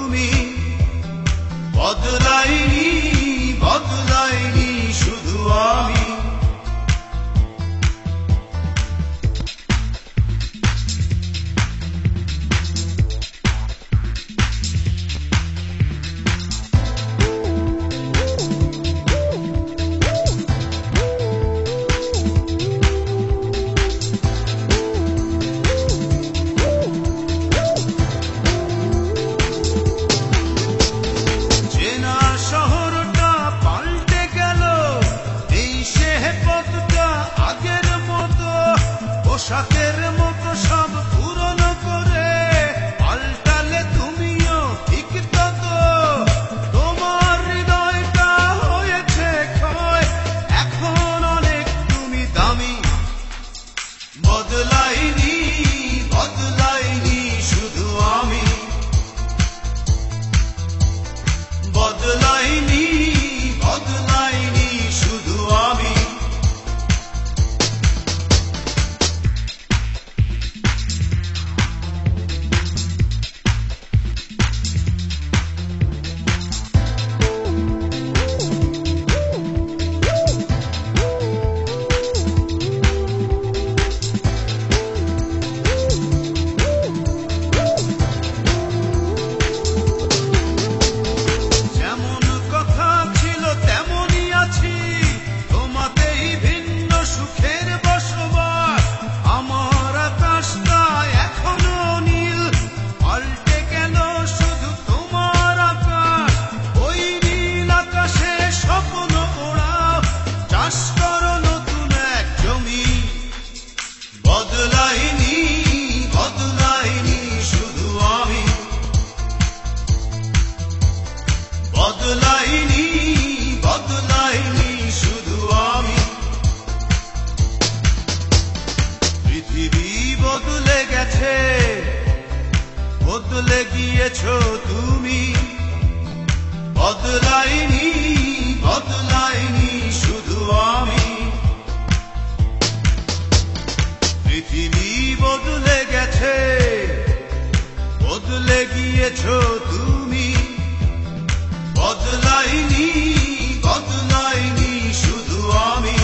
তুমি, বদলাইনি বদলাইনি শুধু আমি। পোশাকের মতো সব পুরনো করে পাল্টালে তুমিও ঠিক তত। তোমার হৃদয়টা হয়েছে ক্ষয়, এখন অনেক তুমি দামি। বদলাইনি বদলাইনি শুধু আমি, বদলাইনি বদলাইনি শুধু আমি। বদলাইনি বদলাইনি শুধু আমি, বদলাইনি বদলাইনি শুধু আমি। পৃথিবী বদলে গেছে, বদলে গিয়েছো তুমি। বদলাইনি বদলাইনি শুধু আমি। পৃথিবী বদলে গেছে, বদলে গিয়েছো তুমি। বদলাইনি বদলাইনি শুধু আমি,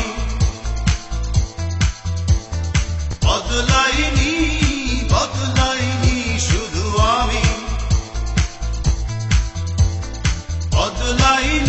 বদলাইনি বদলাইনি শুধু আমি। বদলাইনি